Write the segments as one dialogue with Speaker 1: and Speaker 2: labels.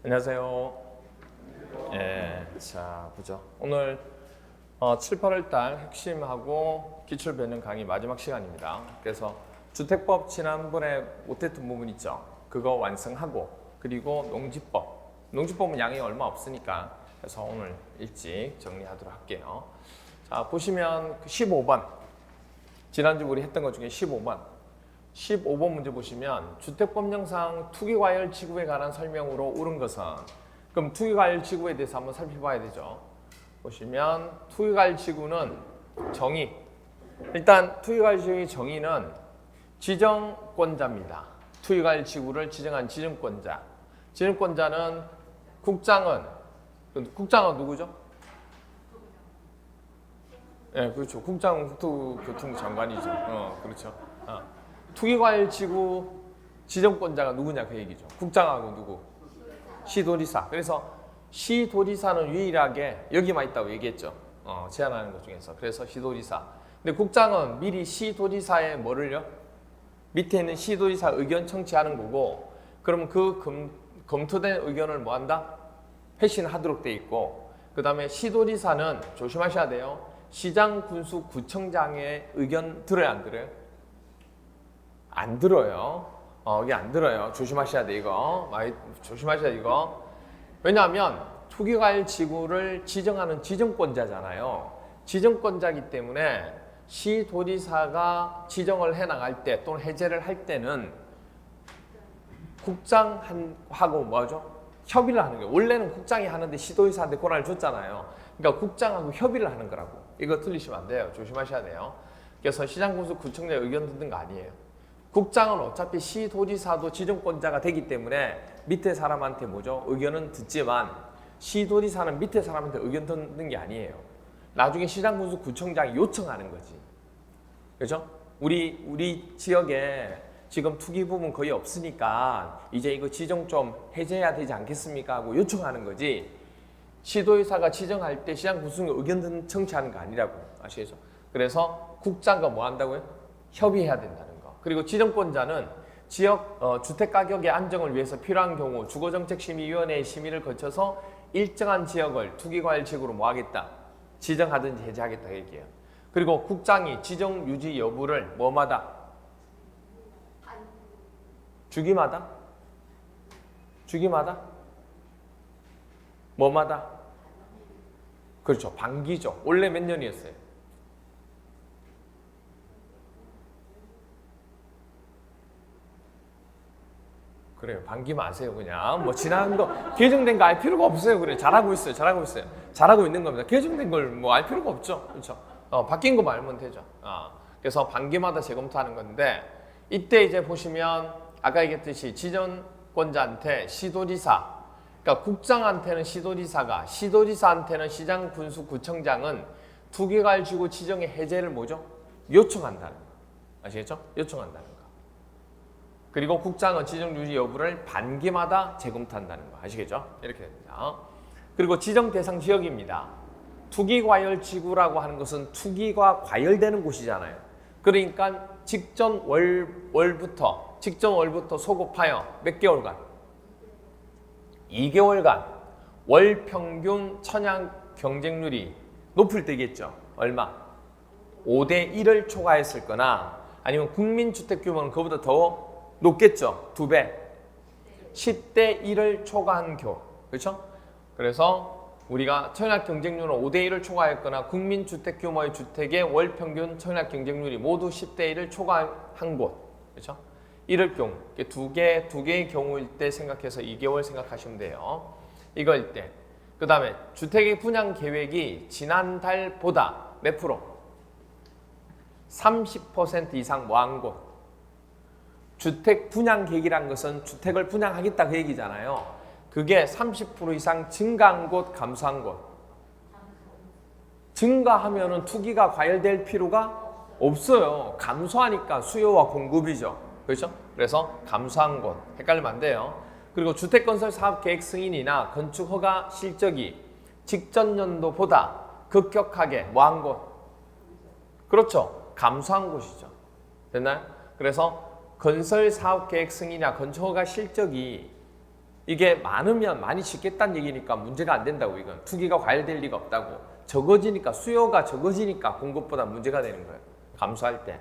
Speaker 1: 안녕하세요. 자 보죠. 오늘 7, 8월 달 핵심하고 기출 변형 강의 마지막 시간입니다. 그래서 주택법 지난번에 못했던 부분 있죠. 그거 완성하고 그리고 농지법은 양이 얼마 없으니까 그래서 오늘 일찍 정리하도록 할게요. 자 보시면 15번 지난주 우리 했던 것 중에 15번 문제 보시면 주택법령상 투기과열지구에 관한 설명으로 옳은 것은 그럼 투기과열지구에 대해서 한번 살펴봐야 되죠. 보시면 투기과열지구는 정의 일단 투기과열지구의 정의는 지정권자입니다. 투기과열지구를 지정한 지정권자는 국장은 누구죠? 네, 그렇죠. 국장은 국토교통부 장관이죠. 그렇죠. 투기과열지구 지정권자가 누구냐 그 얘기죠. 국장하고 누구? 시도지사. 그래서 시도지사는 유일하게 여기만 있다고 얘기했죠. 제안하는 것 중에서. 그래서 시도지사. 근데 국장은 미리 시도지사의 뭐를요? 밑에 있는 시도지사 의견 청취하는 거고, 그럼 그 검토된 의견을 뭐 한다? 회신하도록 돼 있고, 그 다음에 시도지사는 조심하셔야 돼요. 시장, 군수, 구청장의 의견 들어요, 안 들어요? 안 들어요. 이게 안 들어요. 조심하셔야 돼, 이거. 조심하셔야 돼, 이거. 왜냐하면 투기과열지구를 지정하는 지정권자잖아요. 지정권자이기 때문에 시도지사가 지정을 해나갈 때 또는 해제를 할 때는 국장하고 뭐죠? 협의를 하는 거예요. 원래는 국장이 하는데 시도지사한테 권한을 줬잖아요. 그러니까 국장하고 협의를 하는 거라고. 이거 틀리시면 안 돼요. 조심하셔야 돼요. 그래서 시장, 군수, 구청장 의견 듣는 거 아니에요. 국장은 어차피 시도지사도 지정권자가 되기 때문에 밑에 사람한테 뭐죠? 의견은 듣지만 시도지사는 밑에 사람한테 의견 듣는 게 아니에요. 나중에 시장, 군수, 구청장이 요청하는 거지. 그렇죠? 우리 지역에 지금 투기 부분 거의 없으니까 이제 이거 지정 좀 해제해야 되지 않겠습니까? 하고 요청하는 거지. 시도지사가 지정할 때 시장, 군수의 의견 청취하는 거 아니라고. 아시겠죠? 그래서 국장과 뭐 한다고요? 협의해야 된다는 거. 그리고 지정권자는 지역 주택가격의 안정을 위해서 필요한 경우 주거정책심의위원회의 심의를 거쳐서 일정한 지역을 투기과열지구로 뭐 하겠다? 지정하든지 해제하겠다 얘기해요. 그리고 국장이 지정 유지 여부를 뭐마다? 주기마다? 뭐마다? 그렇죠. 반기죠. 원래 몇 년이었어요? 그래요. 반기 마세요. 그냥 뭐 지난 거 개정된 거 알 필요가 없어요. 그래 잘하고 있어요. 잘하고 있는 겁니다. 개정된 걸 뭐 알 필요가 없죠. 그렇죠. 바뀐 거 말면 되죠. 그래서 반기마다 재검토하는 건데 이때 이제 보시면 아까 얘기했듯이 지정권자한테 시도지사, 그러니까 국장한테는 시도지사한테는 시장, 군수, 구청장은 투기과열지구 지정의 해제를 뭐죠? 요청한다는 거. 아시겠죠? 요청한다는 거. 그리고 국장은 지정 유지 여부를 반기마다 재검토한다는 거 아시겠죠? 이렇게 됩니다. 그리고 지정 대상 지역입니다. 투기과열지구라고 하는 것은 투기가 과열되는 곳이잖아요. 그러니까 직전 월부터 소급하여 몇 개월간? 2개월간 월 평균 청약 경쟁률이 높을 때겠죠. 얼마? 5대 1을 초과했을 거나 아니면 국민주택 규모는 그보다 더 높겠죠. 2배. 10대 1을 초과한 그렇죠? 그래서 우리가 청약 경쟁률은 5대 1을 초과했거나 국민주택 규모의 주택의 월 평균 청약 경쟁률이 모두 10대 1을 초과한 곳. 그렇죠? 이럴 경우, 두 개의 경우일 때 생각해서 2개월 생각하시면 돼요. 이거일 때. 그 다음에 주택의 분양 계획이 지난달보다 몇 프로? 30% 이상 뭐한 곳? 주택 분양 계획이란 것은 주택을 분양하겠다 그 얘기잖아요. 그게 30% 이상 증가한 곳, 감소한 곳. 증가하면은 투기가 과열될 필요가 없어요. 감소하니까 수요와 공급이죠. 그렇죠? 그래서 감소한 곳. 헷갈리면 안 돼요. 그리고 주택건설 사업계획 승인이나 건축허가 실적이 직전 연도보다 급격하게 뭐한 곳? 그렇죠. 감소한 곳이죠. 됐나요? 그래서 건설 사업 계획 승인이나 건축허가 실적이 이게 많으면 많이 짓겠다는 얘기니까 문제가 안 된다고. 이건 투기가 과열될 리가 없다고. 적어지니까, 수요가 적어지니까 공급보다 문제가 되는 거예요. 감소할 때.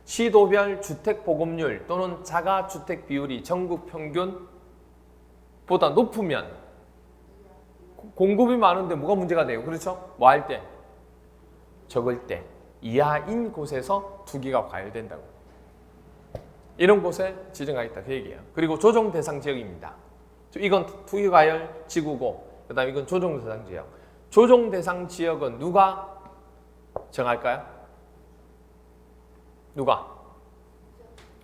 Speaker 1: 시도별 주택 보급률 또는 자가 주택 비율이 전국 평균보다 높으면 공급이 많은데 뭐가 문제가 돼요? 그렇죠? 뭐 할 때? 적을 때. 이하인 곳에서 투기가 과열된다고. 이런 곳에 지정하겠다 그 얘기예요. 그리고 조정 대상 지역입니다. 이건 투기 과열 지구고, 그다음 이건 조정 대상 지역. 조정 대상 지역은 누가 정할까요? 누가?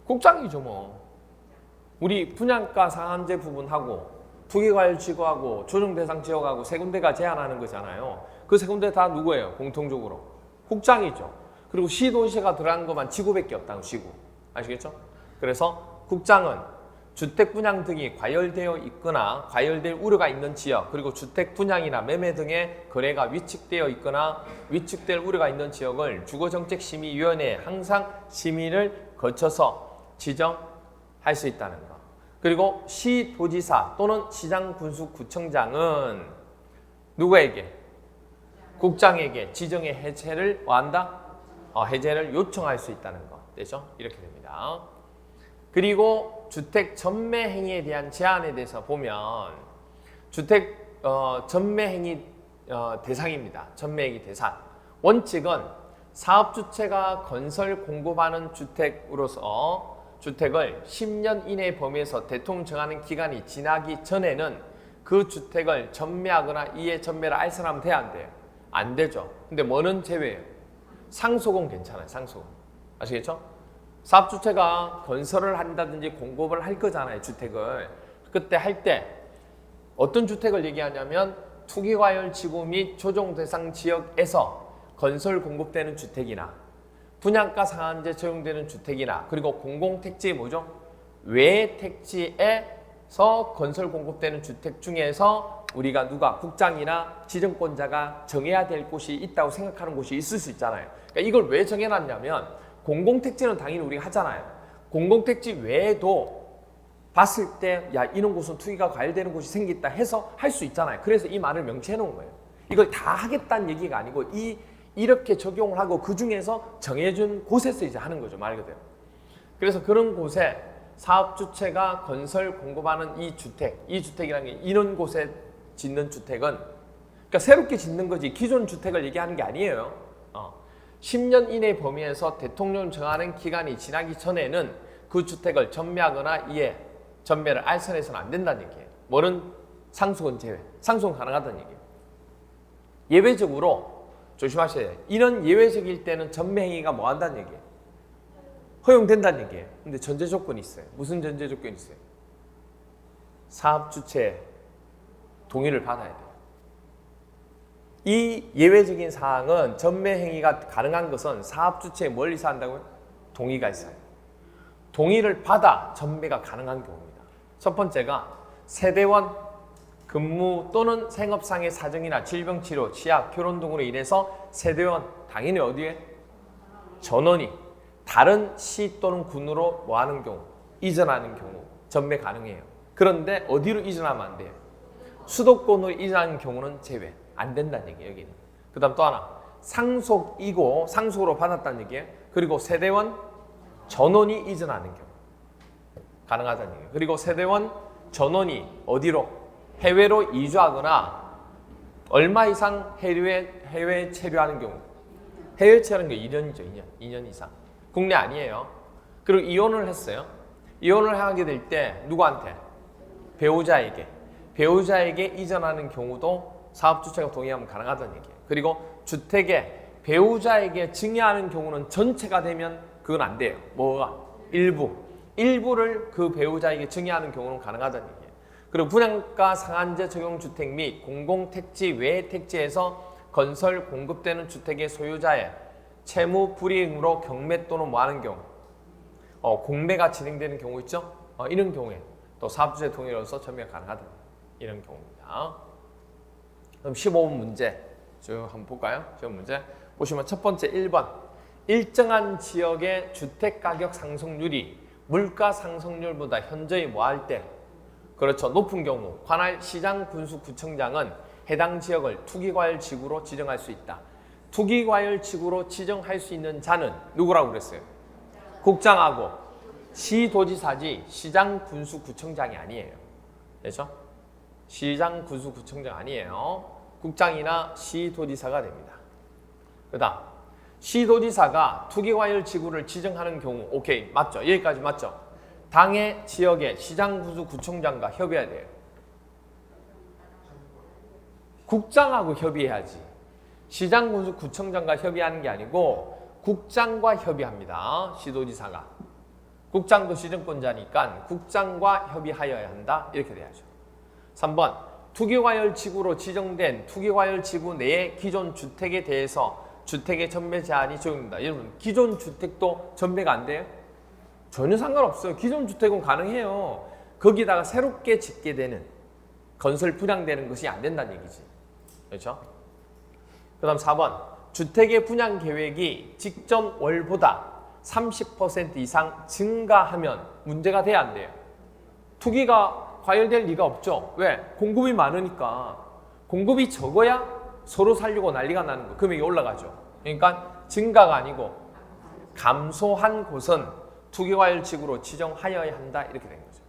Speaker 1: 국장이죠 뭐. 우리 분양가 상한제 부분하고 투기 과열 지구하고 조정 대상 지역하고 세 군데가 제한하는 거잖아요. 그 세 군데 다 누구예요? 공통적으로 국장이죠. 그리고 시도시가 들어간 것만 지구밖에 없다는 지구. 아시겠죠? 그래서 국장은 주택 분양 등이 과열되어 있거나 과열될 우려가 있는 지역, 그리고 주택 분양이나 매매 등의 거래가 위축되어 있거나 위축될 우려가 있는 지역을 주거정책심의위원회에 항상 심의를 거쳐서 지정할 수 있다는 거. 그리고 시도지사 또는 시장군수구청장은 누구에게? 국장에게 지정의 해제를 뭐한다? 해제를 요청할 수 있다는 거. 되죠? 이렇게 됩니다. 그리고 주택 전매 행위에 대한 제한에 대해서 보면 주택 전매 행위 대상입니다. 전매 행위 대상. 원칙은 사업 주체가 건설 공급하는 주택으로서 주택을 10년 이내 범위에서 대통령 정하는 기간이 지나기 전에는 그 주택을 전매하거나 이에 전매를 알선하면 돼야 안 돼요? 안 되죠. 근데 뭐는 제외예요? 상속은 괜찮아요. 상속. 아시겠죠? 사업 주체가 건설을 한다든지 공급을 할 거잖아요. 주택을. 그때 할 때 어떤 주택을 얘기하냐면 투기과열 지구 및 조정 대상 지역에서 건설 공급되는 주택이나 분양가 상한제 적용되는 주택이나 그리고 공공택지 뭐죠? 외택지에서 건설 공급되는 주택 중에서 우리가 누가 국장이나 지정권자가 정해야 될 곳이 있다고 생각하는 곳이 있을 수 있잖아요. 그러니까 이걸 왜 정해놨냐면 공공택지는 당연히 우리가 하잖아요. 공공택지 외에도 봤을 때 야 이런 곳은 투기가 과열되는 곳이 생겼다 해서 할 수 있잖아요. 그래서 이 말을 명시해 놓은 거예요. 이걸 다 하겠다는 얘기가 아니고 이렇게 적용을 하고 그 중에서 정해준 곳에서 이제 하는 거죠. 말 그대로. 그래서 그런 곳에 사업 주체가 건설 공급하는 이 주택이라는 게 이런 곳에 짓는 주택은 그러니까 새롭게 짓는 거지 기존 주택을 얘기하는 게 아니에요. 10년 이내 범위에서 대통령 정하는 기간이 지나기 전에는 그 주택을 전매하거나 이에 전매를 알선해서는 안 된다는 얘기예요. 뭐는 상속은 제외. 상속은 가능하다는 얘기예요. 예외적으로 조심하셔야 돼요. 이런 예외적일 때는 전매 행위가 뭐 한다는 얘기예요? 허용된다는 얘기예요. 근데 전제 조건이 있어요. 무슨 전제 조건이 있어요? 사업 주체 동의를 받아야 돼요. 이 예외적인 사항은 전매 행위가 가능한 것은 사업 주체에 멀리서 한다고요? 동의가 있어요. 동의를 받아 전매가 가능한 경우입니다. 첫 번째가 세대원 근무 또는 생업상의 사정이나 질병 치료, 취약, 결혼 등으로 인해서 세대원 당연히 어디에? 전원이 다른 시 또는 군으로 뭐 하는 경우? 이전하는 경우 전매 가능해요. 그런데 어디로 이전하면 안 돼요? 수도권으로 이전하는 경우는 제외. 안 된다는 얘기예요. 여기는. 그 다음 또 하나 상속이고 상속으로 받았다는 얘기예요. 그리고 세대원 전원이 이전하는 경우 가능하다는 얘기예요. 그리고 세대원 전원이 어디로? 해외로 이주하거나 얼마 이상 해외 체류하는 경우. 해외 체류하는 게 2년이죠. 2년 이상. 국내 아니에요. 그리고 이혼을 했어요. 이혼을 하게 될 때 누구한테? 배우자에게 이전하는 경우도 사업주체가 동의하면 가능하다는 얘기예요. 그리고 주택에 배우자에게 증여하는 경우는 전체가 되면 그건 안 돼요. 뭐가? 일부를 그 배우자에게 증여하는 경우는 가능하다는 얘기예요. 그리고 분양가 상한제 적용 주택 및 공공택지 외 택지에서 건설 공급되는 주택의 소유자의 채무 불이행으로 경매 또는 뭐 하는 경우 공매가 진행되는 경우 있죠? 이런 경우에 또 사업주체 동의로서 전매가 가능하다. 이런 경우입니다. 그럼 15번 문제 쭉 한번 볼까요? 15번 문제 보시면 첫 번째 1번 일정한 지역의 주택가격 상승률이 물가 상승률보다 현저히 뭐 할 때? 그렇죠. 높은 경우 관할 시장 군수 구청장은 해당 지역을 투기과열지구로 지정할 수 있다. 투기과열지구로 지정할 수 있는 자는 누구라고 그랬어요? 국장하고 시도지사지 시장 군수 구청장이 아니에요. 그렇죠? 시장 군수 구청장 아니에요. 국장이나 시도지사가 됩니다. 그다음 시도지사가 투기과열지구를 지정하는 경우 오케이 맞죠? 여기까지 맞죠? 당의 지역의 시장 군수 구청장과 협의해야 돼요. 국장하고 협의해야지. 시장 군수 구청장과 협의하는 게 아니고 국장과 협의합니다. 시도지사가. 국장도 지정권자니까 국장과 협의하여야 한다. 이렇게 돼야죠. 3번 투기과열지구로 지정된 투기과열지구 내의 기존 주택에 대해서 주택의 전매 제한이 적용된다. 여러분 기존 주택도 전매가 안 돼요? 전혀 상관없어요. 기존 주택은 가능해요. 거기다가 새롭게 짓게 되는 건설 분양되는 것이 안 된다는 얘기지. 그렇죠? 그 다음 4번 주택의 분양 계획이 직전 월보다 30% 이상 증가하면 문제가 돼야 안 돼요. 투기가 과열될 리가 없죠. 왜? 공급이 많으니까. 공급이 적어야 서로 살려고 난리가 나는 거. 금액이 올라가죠. 그러니까 증가가 아니고 감소한 곳은 투기과열지구로 지정하여야 한다. 이렇게 된 거죠.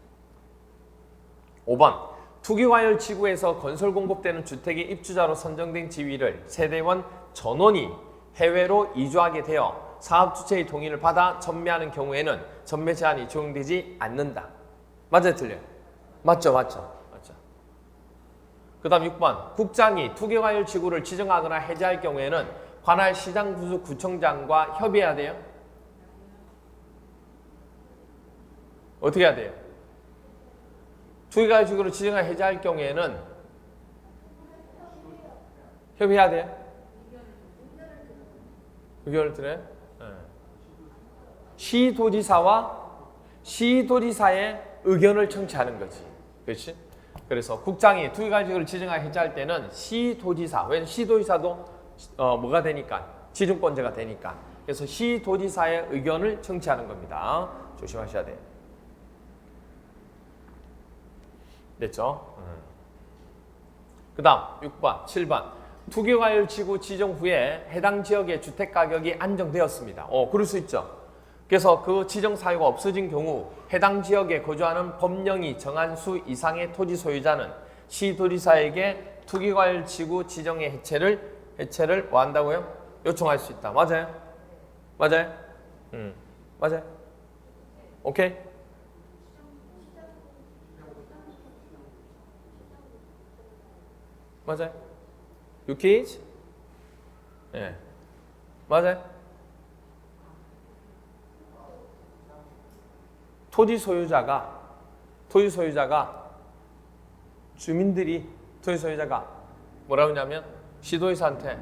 Speaker 1: 5번 투기과열지구에서 건설 공급되는 주택의 입주자로 선정된 지위를 세대원 전원이 해외로 이주하게 되어 사업주체의 동의를 받아 전매하는 경우에는 전매 제한이 적용되지 않는다. 맞아요? 틀려요? 맞죠? 그 다음 6번 국장이 투기과열지구를 지정하거나 해제할 경우에는 관할 시장군수구청장과 협의해야 돼요? 어떻게 해야 돼요? 투기과열지구를 지정하거나 해제할 경우에는 협의해야 돼요? 의견을 드려요? 네. 시도지사의 의견을 청취하는 거지. 그렇지? 그래서 국장이 투기과열지구를 지정하거나 해제할 때는 시도지사, 왜냐면 시도지사도 뭐가 되니까 지정권자가 되니까. 그래서 시도지사의 의견을 청취하는 겁니다. 조심하셔야 돼요. 됐죠? 그 다음 6번, 7번 투기과열지구 지정 후에 해당 지역의 주택가격이 안정되었습니다. 그럴 수 있죠. 그래서 그 지정 사유가 없어진 경우 해당 지역에 거주하는 법령이 정한 수 이상의 토지 소유자는 시도지사에게 투기과열지구 지정의 해체를 뭐 한다고요? 요청할 수 있다. 맞아요? 맞아요? 맞아요? 오케이? 맞아요? 유키즈? 예. 맞아요? 토지 소유자가 뭐라 그러냐면 시도지사한테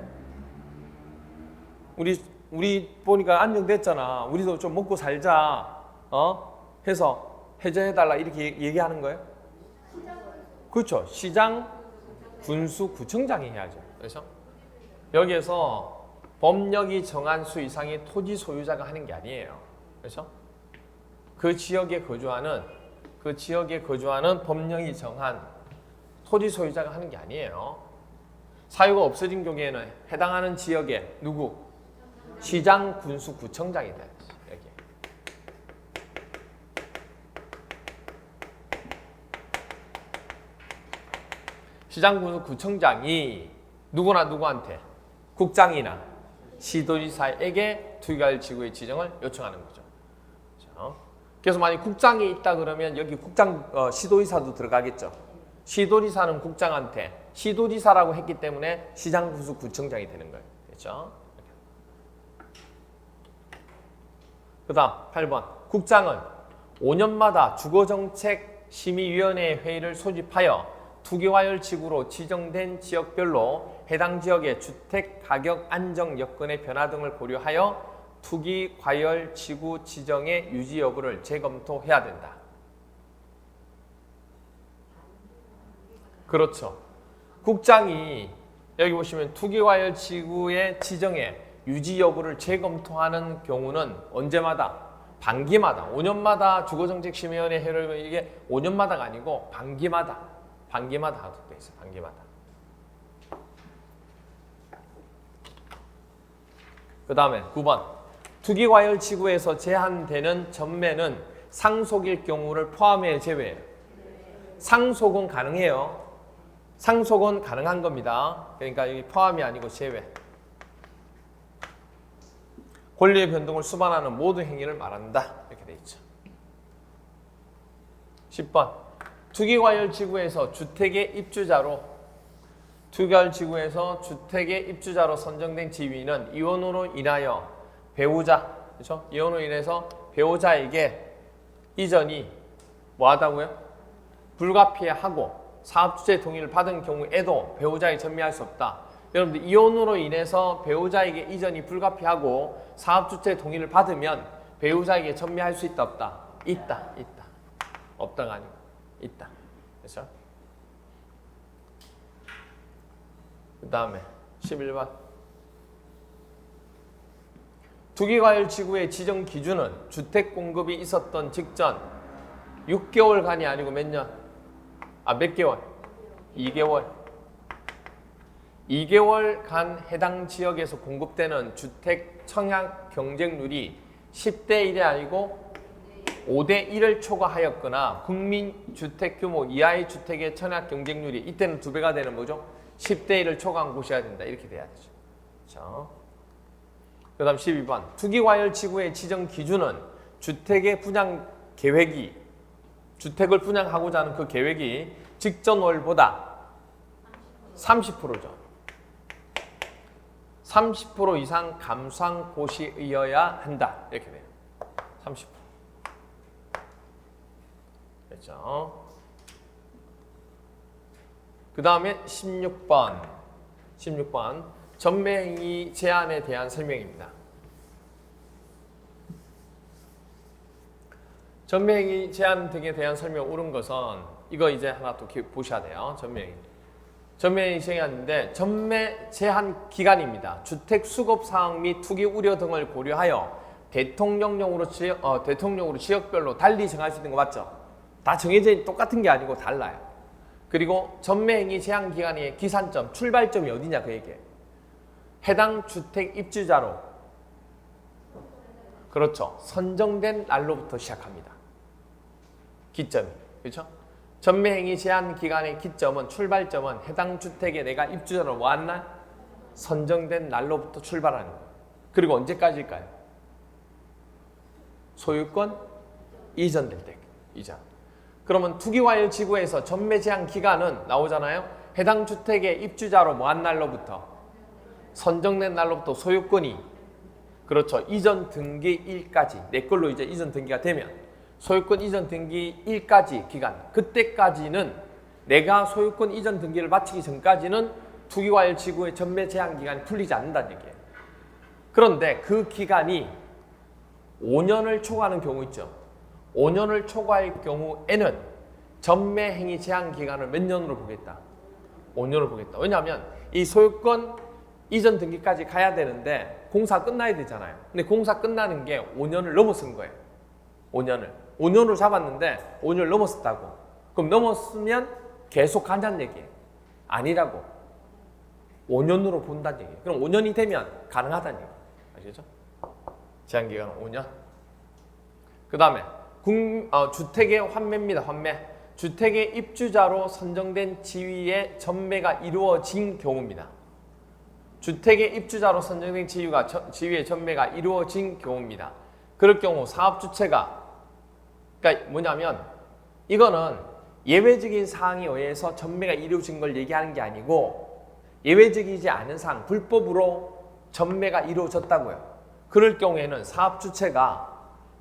Speaker 1: 우리 보니까 안정됐잖아. 우리도 좀 먹고 살자. 해서 해제해달라 이렇게 얘기하는 거예요. 그렇죠. 시장 군수구청장이 해야죠. 그렇죠? 여기에서 법령이 정한 수 이상의 토지 소유자가 하는 게 아니에요. 그렇죠? 그 지역에 거주하는 법령이 정한 토지 소유자가 하는 게 아니에요. 사유가 없어진 경우에는 해당하는 지역에 누구? 시장 군수구청장이 돼요. 여기. 시장 군수구청장이 누구한테? 국장이나 시도지사에게 투기과열지구의 지정을 요청하는 거죠. 그래서 만약 국장이 있다 그러면 여기 시도지사도 들어가겠죠. 시도지사는 국장한테 시도지사라고 했기 때문에 시장군수구청장이 되는 거예요. 그렇죠? 그 다음 8번 국장은 5년마다 주거정책심의위원회 회의를 소집하여 투기과열지구로 지정된 지역별로 해당 지역의 주택가격 안정 여건의 변화 등을 고려하여 투기과열지구 지정의 유지 여부를 재검토해야 된다. 그렇죠. 국장이 여기 보시면 투기과열지구의 지정의 유지 여부를 재검토하는 경우는 언제마다 반기마다 5년마다 주거정책심의위원회 회의를 이게 5년마다가 아니고 반기마다 하도록 돼 있어요. 반기마다. 그 다음에 9번 투기과열지구에서 제한되는 전매는 상속일 경우를 포함해 제외해요. 상속은 가능해요. 상속은 가능한 겁니다. 그러니까 여기 포함이 아니고 제외. 권리의 변동을 수반하는 모든 행위를 말한다. 이렇게 돼 있죠. 10번 투기과열지구에서 주택의 입주자로 선정된 지위는 이혼으로 인하여 배우자, 그렇죠? 이혼으로 인해서 배우자에게 이전이 뭐하다고요? 불가피하고 사업주체의 동의를 받은 경우에도 배우자에게 전매할 수 없다. 여러분들 이혼으로 인해서 배우자에게 이전이 불가피하고 사업주체의 동의를 받으면 배우자에게 전매할 수 있다 없다? 있다. 없다가 아니고 있다. 그렇죠? 그 다음에 11번 투기과열지구의 지정 기준은 주택 공급이 있었던 직전 6개월간이 아니고 몇 년? 몇 개월? 2개월. 2개월간 해당 지역에서 공급되는 주택 청약 경쟁률이 10대 1이 아니고 5대 1을 초과하였거나 국민 주택 규모 이하의 주택의 청약 경쟁률이 이때는 2배가 되는 거죠. 10대 1을 초과한 곳이어야 된다. 이렇게 돼야 되죠. 그렇죠? 그 다음 12번 투기과열지구의 지정 기준은 주택의 분양 계획이 주택을 분양하고자 하는 그 계획이 직전월보다 30%죠. 30% 이상 감소한 곳이어야 한다. 이렇게 돼요. 30%. 됐죠? 그 다음에 16번 전매행위 제한에 대한 설명입니다. 전매행위 제한 등에 대한 설명 옳은 것은 이거 이제 하나 또 보셔야 돼요. 전매행위 제한인데 전매 제한 기간입니다. 주택 수급 사항 및 투기 우려 등을 고려하여 대통령령으로 지역별로 달리 정할 수 있는 거 맞죠? 다 정해져 똑같은 게 아니고 달라요. 그리고 전매행위 제한 기간의 기산점, 출발점이 어디냐 그 얘기예요. 해당 주택 입주자로 그렇죠. 선정된 날로부터 시작합니다. 기점이. 그렇죠? 전매행위 제한 기간의 기점은 출발점은 해당 주택에 내가 입주자로 뭐한 날? 선정된 날로부터 출발하는 거예요. 그리고 언제까지일까요? 소유권 이전될 때. 이전. 그러면 투기과열지구에서 전매 제한 기간은 나오잖아요. 해당 주택의 입주자로 뭐한 날로부터? 선정된 날로부터 소유권이 그렇죠. 이전 등기일까지 내 걸로 이제 이전 등기가 되면 소유권 이전 등기일까지 기간 그때까지는 내가 소유권 이전 등기를 마치기 전까지는 투기과열지구의 전매 제한 기간이 풀리지 않는다는 얘기예요. 그런데 그 기간이 5년을 초과하는 경우 있죠. 5년을 초과할 경우에는 전매행위 제한 기간을 몇 년으로 보겠다? 5년을 보겠다. 왜냐하면 이 소유권 이전 등기까지 가야 되는데 공사 끝나야 되잖아요. 근데 공사 끝나는 게 5년을 넘어선 거예요. 5년으로 잡았는데 5년을 넘었다고. 그럼 넘었으면 계속 간다는 얘기예요. 아니라고. 5년으로 본다는 얘기예요. 그럼 5년이 되면 가능하다는 얘기예요. 아시죠? 제한기간은 5년. 그 다음에 주택의 환매입니다. 환매. 주택의 입주자로 선정된 지위의 전매가 이루어진 경우입니다. 주택의 입주자로 선정된 지위의 전매가 이루어진 경우입니다. 그럴 경우 사업주체가 그러니까 뭐냐면 이거는 예외적인 사항에 의해서 전매가 이루어진 걸 얘기하는 게 아니고 예외적이지 않은 사항, 불법으로 전매가 이루어졌다고요. 그럴 경우에는 사업주체가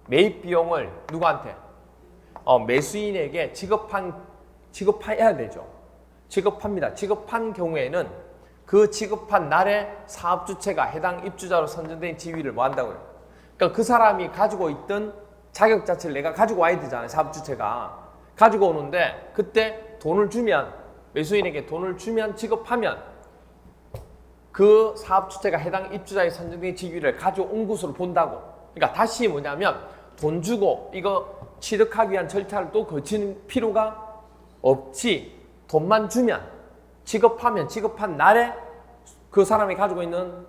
Speaker 1: 매입 비용을 누구한테? 매수인에게 지급해야 되죠. 지급합니다. 지급한 경우에는 그 지급한 날에 사업주체가 해당 입주자로 선정된 지위를 뭐 한다고요? 그러니까 그 사람이 가지고 있던 자격 자체를 내가 가지고 와야 되잖아요. 사업주체가. 가지고 오는데 그때 돈을 주면 매수인에게 돈을 주면 지급하면 그 사업주체가 해당 입주자의 선정된 지위를 가져온 것으로 본다고. 그러니까 다시 뭐냐면 돈 주고 이거 취득하기 위한 절차를 또 거치는 필요가 없지. 돈만 주면 취급하면 취급한 날에 그 사람이 가지고 있는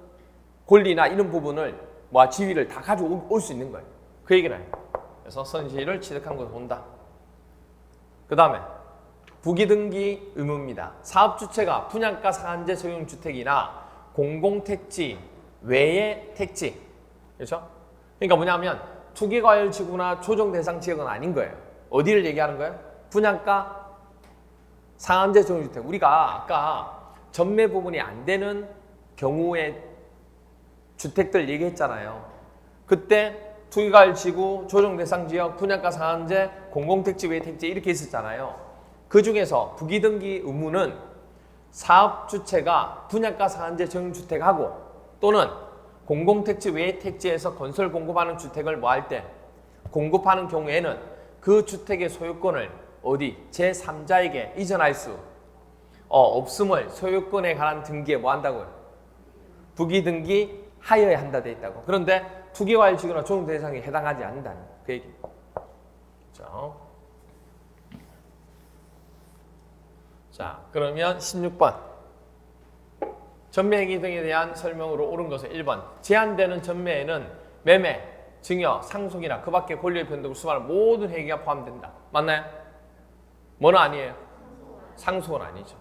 Speaker 1: 권리나 이런 부분을 지위를 다 가지고 올 수 있는 거예요. 그 얘기를 해요. 그래서 선시를 취득한 것을 본다. 그 다음에 부기등기 의무입니다. 사업주체가 분양가 상한제 소유주택이나 공공택지 외의 택지, 그렇죠? 그러니까 뭐냐면 투기과열지구나 조정대상지역은 아닌 거예요. 어디를 얘기하는 거예요? 분양가 상한제 소유주택. 우리가 아까 전매 부분이 안 되는 경우에 주택들 얘기했잖아요. 그때 투기과열지구, 조정대상지역, 분양가 상한제, 공공택지 외의 택지 이렇게 있었잖아요. 그 중에서 부기등기 의무는 사업주체가 분양가 상한제 정주택하고 또는 공공택지 외의 택지에서 건설 공급하는 주택을 뭐 할 때 공급하는 경우에는 그 주택의 소유권을 어디 제3자에게 이전할 수 없음을 소유권에 관한 등기에 뭐 한다고요? 부기등기 하여야 한다 돼 있다고. 그런데 투기과열지구나 조정대상에 해당하지 않는다는 그 얘기. 그렇죠? 자, 그러면 16번. 전매행위 등에 대한 설명으로 옳은 것은 1번. 제한되는 전매에는 매매, 증여, 상속이나 그 밖의 권리의 변동을 수반하는 모든 행위가 포함된다. 맞나요? 뭐는 아니에요? 상속은 아니죠.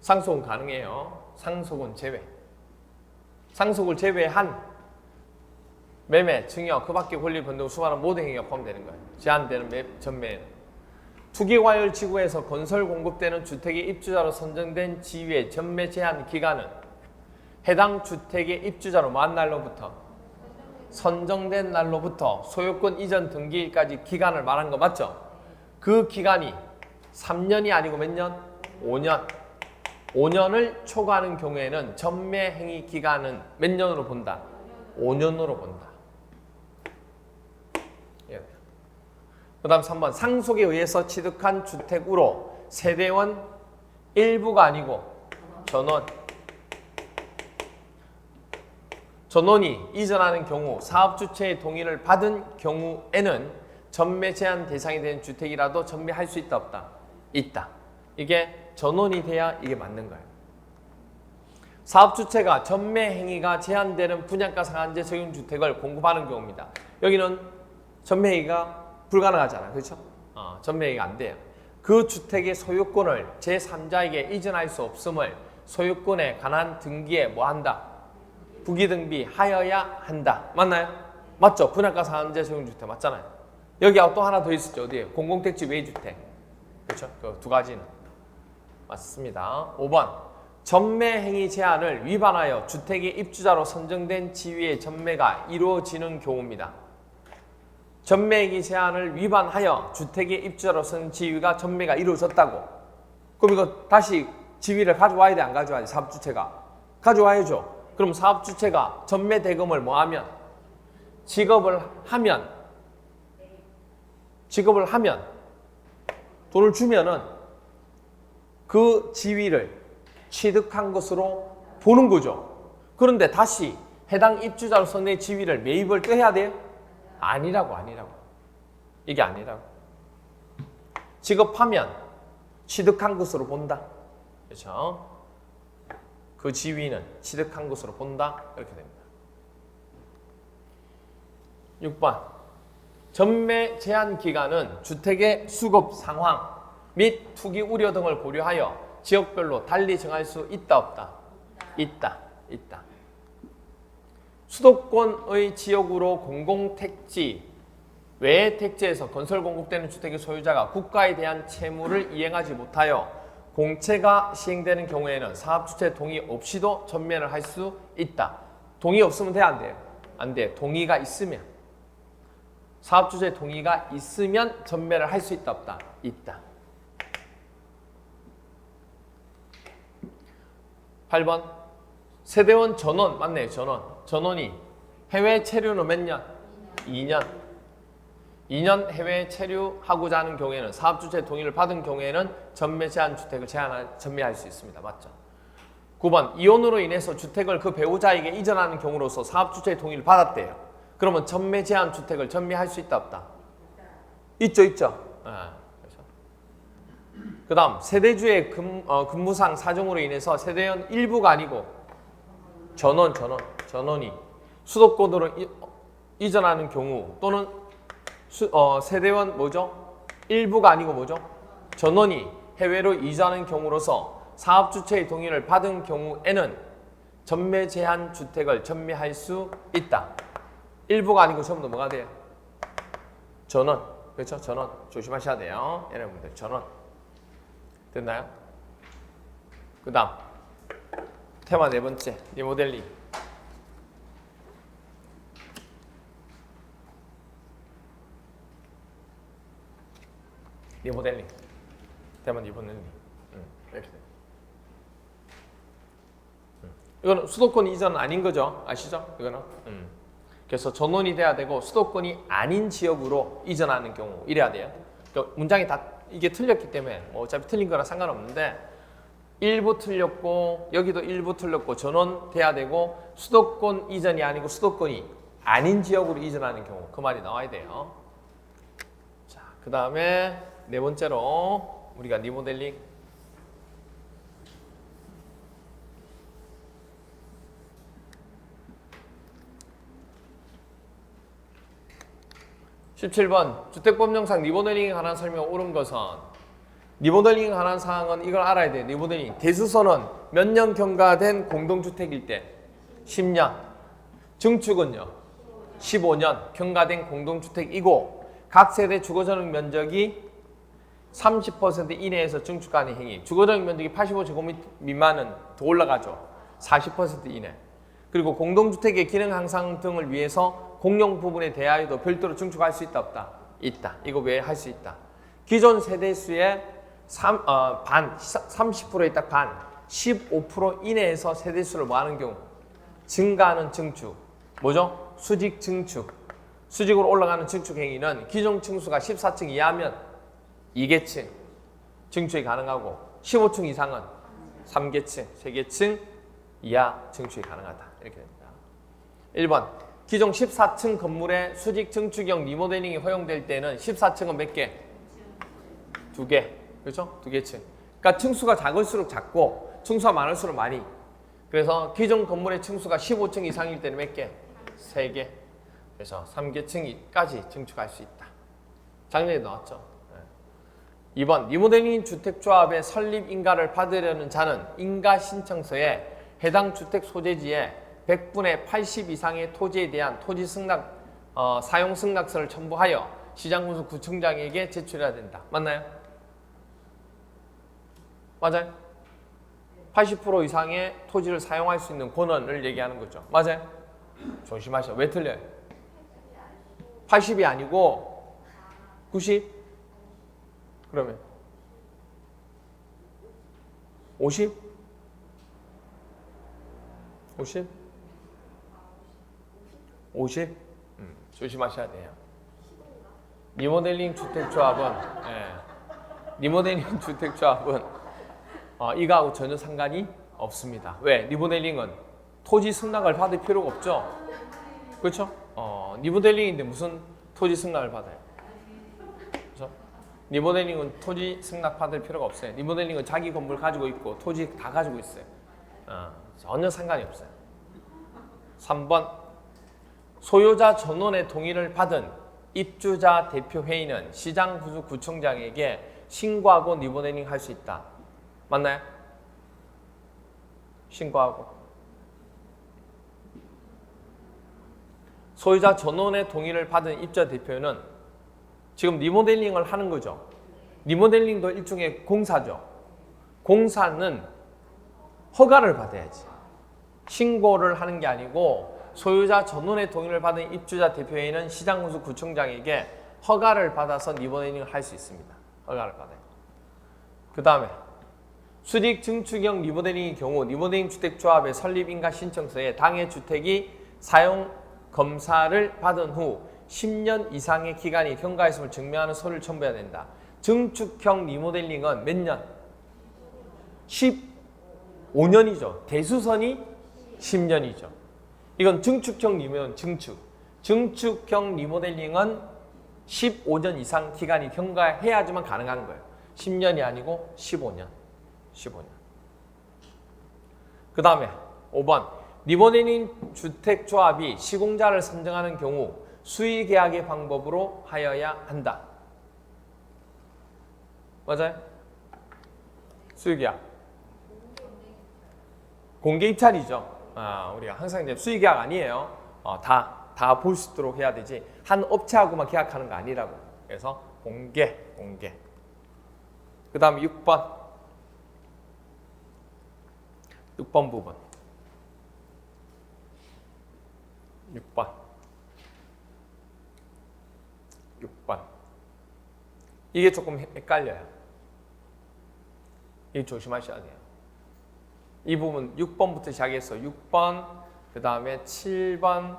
Speaker 1: 상속은 가능해요. 상속은 제외. 상속을 제외한 매매, 증여, 그 밖의 권리 변동을 수반하는 모든 행위가 포함되는 거예요. 제한되는 전매에는. 투기과열지구에서 건설 공급되는 주택의 입주자로 선정된 지위의 전매 제한 기간은 해당 주택의 입주자로 만 날로부터 선정된 날로부터 소유권 이전 등기일까지 기간을 말한 거 맞죠? 그 기간이 3년이 아니고 몇 년? 5년. 5년을 초과하는 경우에는 전매 행위 기간은 몇 년으로 본다? 5년으로 본다. 그 다음 3번. 상속에 의해서 취득한 주택으로 세대원 일부가 아니고 전원이 이전하는 경우 사업주체의 동의를 받은 경우에는 전매 제한 대상이 된 주택이라도 전매할 수 있다 없다? 있다. 이게 전원이 돼야 이게 맞는 거예요. 사업주체가 전매 행위가 제한되는 분양가 상한제 적용주택을 공급하는 경우입니다. 여기는 전매 행위가 불가능하잖아요. 그렇죠? 전매 행위가 안 돼요. 그 주택의 소유권을 제3자에게 이전할 수 없음을 소유권에 관한 등기에 뭐 한다? 부기등비 하여야 한다. 맞나요? 맞죠? 분양가 상한제 적용주택 맞잖아요. 여기하고 또 하나 더 있었죠. 어디에? 공공택지 외주택. 그렇죠? 그 두 가지는. 맞습니다. 5번. 전매 행위 제한을 위반하여 주택의 입주자로 선정된 지위의 전매가 이루어지는 경우입니다. 전매 행위 제한을 위반하여 주택의 입주자로 선 지위가 전매가 이루어졌다고. 그럼 이거 다시 지위를 가져와야 돼, 안 가져와야 돼? 사업주체가. 가져와야죠. 그럼 사업주체가 전매 대금을 뭐 하면? 지급을 하면 돈을 주면은 그 지위를 취득한 것으로 보는 거죠. 그런데 다시 해당 입주자로서 내 지위를 매입을 또 해야 돼요? 아니라고. 이게 아니라고. 지급하면 취득한 것으로 본다. 그렇죠? 그 지위는 취득한 것으로 본다. 이렇게 됩니다. 6번. 전매 제한 기간은 주택의 수급 상황 및 투기 우려 등을 고려하여 지역별로 달리 정할 수 있다 없다? 있다. 수도권의 지역으로 공공택지 외의 택지에서 건설 공급되는 주택의 소유자가 국가에 대한 채무를 이행하지 못하여 공채가 시행되는 경우에는 사업주체 동의 없이도 전매를 할 수 있다. 동의 없으면 돼요? 안 돼요? 안 돼. 동의가 있으면. 사업주체 동의가 있으면 전매를 할 수 있다 없다? 있다. 8번. 세대원 전원 맞네요. 전원이 해외 체류는 몇 년? 2년 해외 체류하고자 하는 경우에는 사업주체 동의를 받은 경우에는 전매 제한 주택을 전매할 수 있습니다. 맞죠? 9번 이혼으로 인해서 주택을 그 배우자에게 이전하는 경우로서 사업주체의 동의를 받았대요. 그러면 전매 제한 주택을 전매할 수 있다 없다? 있죠. 그 다음 세대주의 근무상 사정으로 인해서 세대원 일부가 아니고 전원이 수도권으로 이전하는 경우 또는 세대원 뭐죠? 일부가 아니고 뭐죠? 전원이 해외로 이전하는 경우로서 사업주체의 동의를 받은 경우에는 전매 제한 주택을 전매할 수 있다. 일부가 아니고 전부 뭐가 돼요? 전원. 그렇죠? 전원. 조심하셔야 돼요. 여러분들 전원. 됐나요? 그 다음 테마 네 번째 리모델링. 리모델링. 테마 리모델링. 이렇게 돼. 이거는 수도권 이전 아닌 거죠? 아시죠? 이거는. 그래서 전원이 돼야 되고 수도권이 아닌 지역으로 이전하는 경우 이래야 돼요. 그러니까 문장이 다 이게 틀렸기 때문에 뭐 어차피 틀린 거랑 상관없는데 일부 틀렸고 여기도 일부 틀렸고 전원 돼야 되고 수도권 이전이 아니고 수도권이 아닌 지역으로 이전하는 경우 그 말이 나와야 돼요. 자, 그 다음에 네 번째로 우리가 리모델링. (17번) 주택법령상 리모델링에 관한 설명이 옳은 것은 리모델링에 관한 사항은 이걸 알아야 돼요. 리모델링 대수선은 몇 년 경과된 공동주택일 때 10년, 증축은요 15년 경과된 공동주택이고 각 세대 주거전용 면적이 30% 이내에서 증축하는 행위. 주거전용 면적이 85제곱미터 미만은 더 올라가죠. 40% 이내. 그리고 공동주택의 기능 향상 등을 위해서 공용 부분에 대하여도 별도로 증축할 수 있다 없다? 있다. 이거 왜 할 수 있다? 기존 세대수의 반, 30%에 딱 반, 15% 이내에서 세대수를 뭐 하는 경우? 증가하는 증축. 뭐죠? 수직 증축. 수직으로 올라가는 증축 행위는 기존 층수가 14층 이하면 2계층 증축이 가능하고 15층 이상은 3계층, 3계층 이하 증축이 가능하다. 이렇게 됩니다. 1번 기존 14층 건물의 수직 증축형 리모델링이 허용될 때는 14층은 몇 개? 2개. 그렇죠? 2개층. 그러니까 층수가 작을수록 작고 층수가 많을수록 많이. 그래서 기존 건물의 층수가 15층 이상일 때는 몇 개? 3개. 그래서 3계층까지 증축할 수 있다. 작년에 나왔죠. 2번 리모델링 주택조합의 설립 인가를 받으려는 자는 인가 신청서에 해당 주택 소재지에 100분의 80 이상의 토지에 대한 토지 승낙, 사용 승낙서를 첨부하여 시장군수 구청장에게 제출해야 된다. 맞나요? 맞아요? 80% 이상의 토지를 사용할 수 있는 권한을 얘기하는 거죠. 맞아요? 조심하셔. 왜 틀려요? 80이 아니고 90? 그러면 50? 50? 50? 조심하셔야 돼요. 리모델링 주택조합은 리모델링 주택조합은 이거하고 전혀 상관이 없습니다. 왜? 리모델링은 토지 승낙을 받을 필요가 없죠. 그렇죠? 리모델링인데 무슨 토지 승낙을 받아요? 그렇죠? 리모델링은 토지 승낙 받을 필요가 없어요. 리모델링은 자기 건물 가지고 있고 토지 다 가지고 있어요. 전혀 상관이 없어요. 3번 소유자 전원의 동의를 받은 입주자 대표회의는 시장구청장에게 신고하고 리모델링 할 수 있다. 맞나요? 신고하고. 소유자 전원의 동의를 받은 입주자 대표는 지금 리모델링을 하는 거죠. 리모델링도 일종의 공사죠. 공사는 허가를 받아야지. 신고를 하는 게 아니고 소유자 전원의 동의를 받은 입주자 대표회의는 시장군수 구청장에게 허가를 받아서 리모델링을 할 수 있습니다. 허가를 받아요. 그 다음에 수직 증축형 리모델링의 경우 리모델링 주택조합의 설립인가 신청서에 당해 주택이 사용 검사를 받은 후 10년 이상의 기간이 경과했음을 증명하는 서류를 첨부해야 된다. 증축형 리모델링은 몇 년? 5년이죠. 대수선이 10년이죠. 이건 증축형 리모델링, 증축형 리모델링은 15년 이상 기간이 경과해야지만 가능한 거예요. 10년이 아니고 15년. 그 다음에 5번. 리모델링 주택조합이 시공자를 선정하는 경우 수의계약의 방법으로 하여야 한다. 맞아요? 수의계약. 공개 입찰이죠. 우리가 항상 이제 수의계약 아니에요. 다 볼 수 있도록 해야 되지. 한 업체하고만 계약하는 거 아니라고. 그래서 공개. 그 다음에 6번. 6번 부분. 6번. 이게 조금 헷갈려요. 이거 조심하셔야 돼요. 이 부분 6번부터 시작해서 6번, 그 다음에 7번,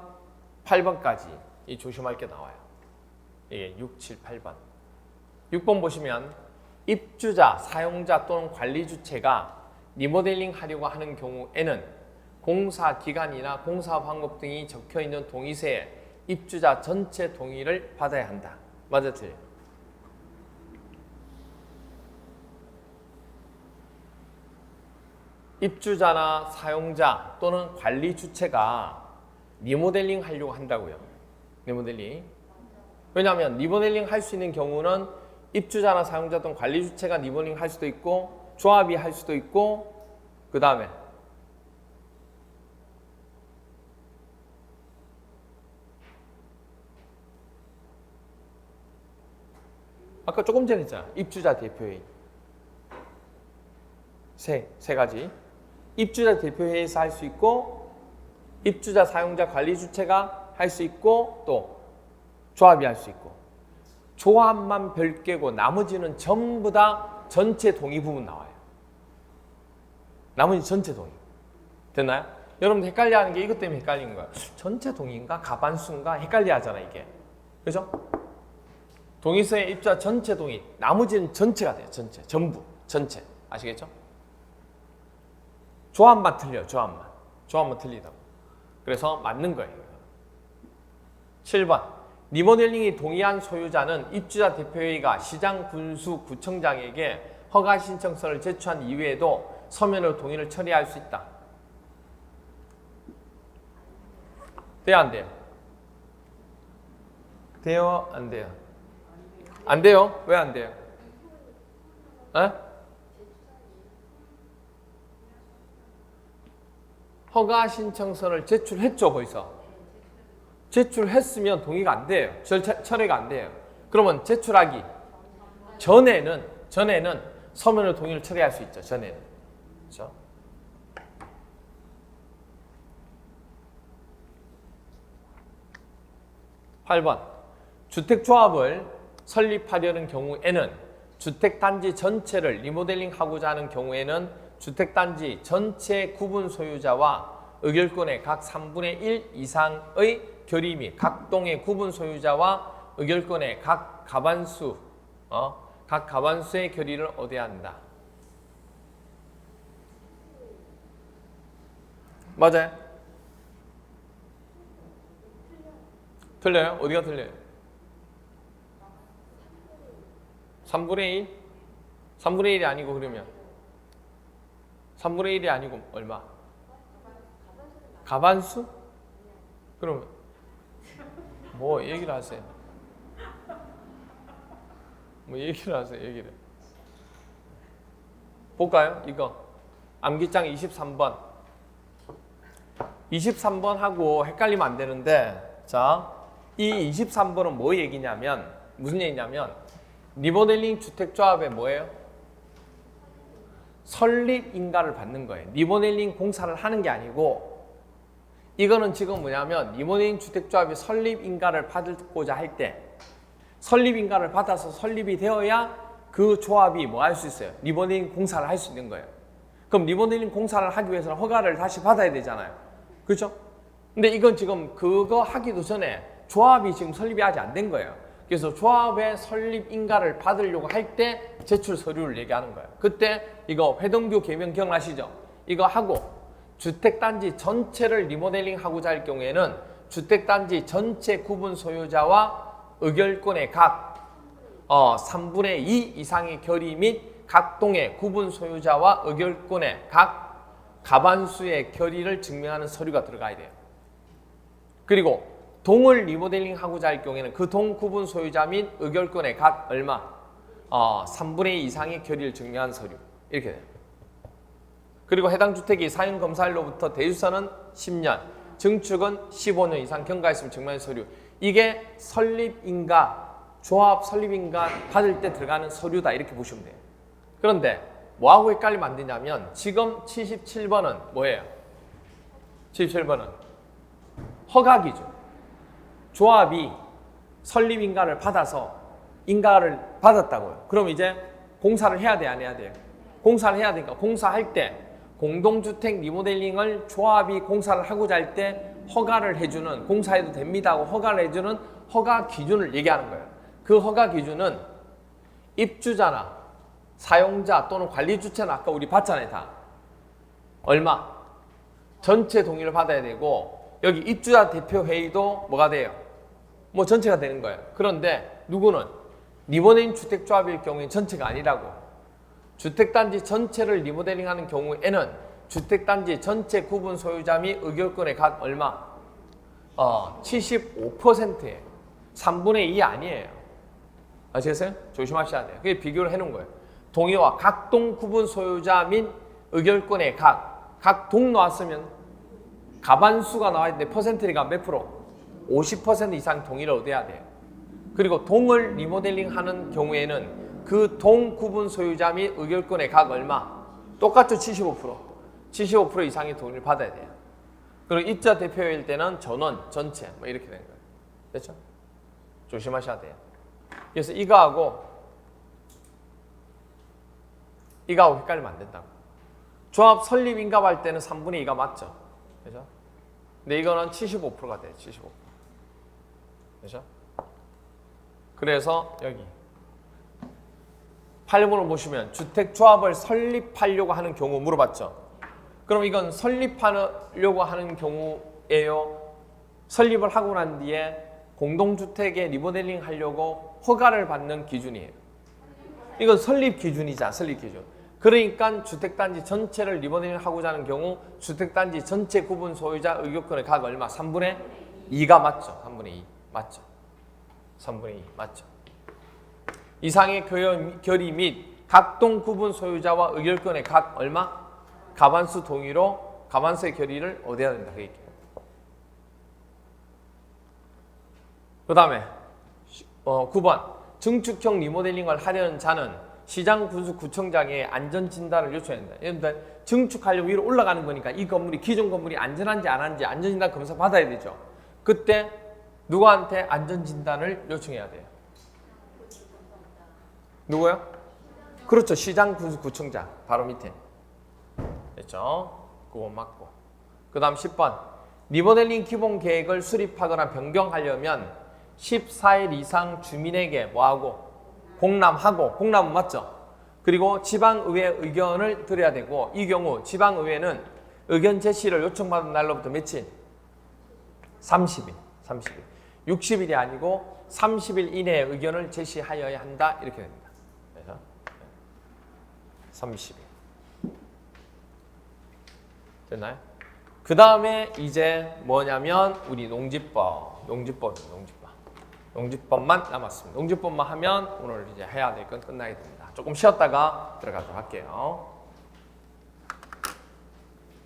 Speaker 1: 8번까지 이 조심할 게 나와요. 이게 6, 7, 8번. 6번 보시면 입주자, 사용자 또는 관리주체가 리모델링 하려고 하는 경우에는 공사 기간이나 공사 방법 등이 적혀있는 동의서에 입주자 전체 동의를 받아야 한다. 맞아, 틀려? 입주자나 사용자 또는 관리 주체가 리모델링 하려고 한다고요. 리모델링. 왜냐하면 리모델링 할 수 있는 경우는 입주자나 사용자 또는 관리 주체가 리모델링 할 수도 있고 조합이 할 수도 있고 그 다음에 아까 조금 전에 했잖아. 입주자 대표회의. 세 가지. 입주자 대표회의에서 할 수 있고 입주자 사용자 관리 주체가 할 수 있고 또 조합이 할 수 있고 조합만 별개고 나머지는 전부 다 전체 동의 부분 나와요. 나머지 전체 동의. 됐나요? 여러분 헷갈려하는 게 이것 때문에 헷갈리는 거예요. 전체 동의인가 가반수인가 헷갈려 하잖아 이게. 그죠? 동의서에 입주자 전체 동의. 나머지는 전체가 돼요. 전체. 전부. 전체. 아시겠죠? 조합만 틀려요. 조합만 틀리다고. 그래서 맞는 거예요. 7번. 리모델링이 동의한 소유자는 입주자 대표회의가 시장, 군수, 구청장에게 허가 신청서를 제출한 이후에도 서면으로 동의를 처리할 수 있다. 돼요, 안 돼요? 돼요, 안 돼요? 안 돼요? 왜 안 돼요? 허가 신청서를 제출했죠, 벌써. 제출했으면 동의가 안 돼요. 철회가 안 돼요. 그러면 제출하기 전에는 서면으로 동의를 처리할 수 있죠. 전에는. 그렇죠? (8번) 주택조합을 설립하려는 경우에는 주택단지 전체를 리모델링하고자 하는 경우에는 주택단지 전체 구분 소유자와 의결권의 각 3분의 1 이상의 결의 및 각 동의 구분 소유자와 의결권의 각 가반수의 결의를 얻어야 한다. 맞아요? 틀려요? 어디가 틀려요? 3분의 1? 3분의 1이 아니고 그러면 3분의 1이 아니고 얼마? 가반수? 그러면 뭐 얘기를 하세요. 얘기를. 볼까요? 이거 암기장 23번. 23번하고 헷갈리면 안 되는데 자, 이 23번은 뭐 얘기냐면 무슨 얘기냐면 리모델링 주택조합의 뭐예요? 설립인가를 받는 거예요. 리모델링 공사를 하는 게 아니고 이거는 지금 뭐냐면 리모델링 주택조합이 설립인가를 받고자 할 때 설립인가를 받아서 설립이 되어야 그 조합이 뭐 할 수 있어요? 리모델링 공사를 할 수 있는 거예요. 그럼 리모델링 공사를 하기 위해서는 허가를 다시 받아야 되잖아요. 그렇죠? 근데 이건 지금 그거 하기도 전에 조합이 지금 설립이 아직 안 된 거예요. 그래서 조합의 설립인가를 받으려고 할 때 제출 서류를 얘기하는 거예요. 그때 이거 회동규 개명 기억나시죠? 이거 하고 주택단지 전체를 리모델링 하고자 할 경우에는 주택단지 전체 구분 소유자와 의결권의 각 3분의 2 이상의 결의 및 각 동의 구분 소유자와 의결권의 각 가반수의 결의를 증명하는 서류가 들어가야 돼요. 그리고 동을 리모델링 하고자 할 경우에는 그 동 구분 소유자 및 의결권의 각 얼마? 3분의 2 이상의 결의를 증명한 서류. 이렇게 돼요. 그리고 해당 주택이 사용 검사일로부터 대주선은 10년, 증축은 15년 이상 경과했으면 증명한 서류. 이게 설립인가, 조합 설립인가 받을 때 들어가는 서류다. 이렇게 보시면 돼요. 그런데 뭐하고 헷갈리면 안 되냐면 지금 77번은 뭐예요? 77번은 허가기준. 조합이 설립인가를 받아서 인가를 받았다고요. 그럼 이제 공사를 해야 돼, 안 해야 돼요? 공사를 해야 되니까 공사할 때 공동주택 리모델링을 조합이 공사를 하고자 할 때 허가를 해주는, 공사해도 됩니다 하고 허가를 해주는 허가 기준을 얘기하는 거예요. 그 허가 기준은 입주자나 사용자 또는 관리주체는 아까 우리 봤잖아요. 다 얼마? 전체 동의를 받아야 되고 여기 입주자 대표회의도 뭐가 돼요? 뭐 전체가 되는 거예요. 그런데 누구는 리모델링 주택조합일 경우에 전체가 아니라고. 주택단지 전체를 리모델링하는 경우에는 주택단지 전체 구분 소유자 및 의결권의 각 얼마? 75%예요. 3분의 2 아니에요. 아시겠어요? 조심하셔야 돼요. 그게 비교를 해놓은 거예요. 동의와 각동 구분 소유자 및 의결권의 각 동 나왔으면 가반수가 나와야 되는데 퍼센트가 몇 프로? 50% 이상 동의를 얻어야 돼요. 그리고 동을 리모델링 하는 경우에는 그 동 구분 소유자 및 의결권의 각 얼마? 똑같죠? 75%. 75% 이상의 동의를 받아야 돼요. 그리고 입주자 대표일 때는 전원, 전체 뭐 이렇게 되는 거예요. 됐죠? 조심하셔야 돼요. 그래서 이거하고 헷갈리면 안 된다고. 조합 설립 인가할 때는 3분의 2가 맞죠? 그죠? 근데 이거는 75%가 돼요. 75%. 그죠? 그래서 여기 8번을 보시면 주택조합을 설립하려고 하는 경우 물어봤죠? 그럼 이건 설립하려고 하는 경우예요? 설립을 하고 난 뒤에 공동주택에 리모델링 하려고 허가를 받는 기준이에요. 이건 설립 기준이자 설립 기준. 그러니까 주택단지 전체를 리모델링 하고자 하는 경우 주택단지 전체 구분 소유자 의결권의 각 얼마? 3분의 2가 맞죠? 3분의 2 맞죠? 3분의 2 맞죠? 이상의 결의 및 각동 구분 소유자와 의결권의 각 얼마? 가반수 동의로 가반수의 결의를 얻어야 된다. 그 다음에 9번 증축형 리모델링을 하려는 자는 시장군수구청장에 안전진단을 요청한다. 여러분들 증축하려고 위로 올라가는 거니까 이 건물이 기존 건물이 안전한지 안 한지 안전진단 검사 받아야 되죠. 그때 누구한테 안전진단을 요청해야 돼요? 누구요? 그렇죠. 시장군수구청장 바로 밑에. 됐죠? 그거 맞고. 그 다음 10번 리모델링 기본계획을 수립하거나 변경하려면 14일 이상 주민에게 뭐하고? 공람하고. 공람은 맞죠? 그리고 지방의회 의견을 드려야 되고 이 경우 지방의회는 의견 제시를 요청받은 날로부터 며칠? 30일. 60일이 아니고 30일 이내에 의견을 제시하여야 한다. 이렇게 됩니다. 그래서 30일. 됐나요? 그 다음에 이제 뭐냐면 우리 농지법만 남았습니다. 농지법만 하면 오늘 이제 해야 될 건 끝나게 됩니다. 조금 쉬었다가 들어가도록 할게요.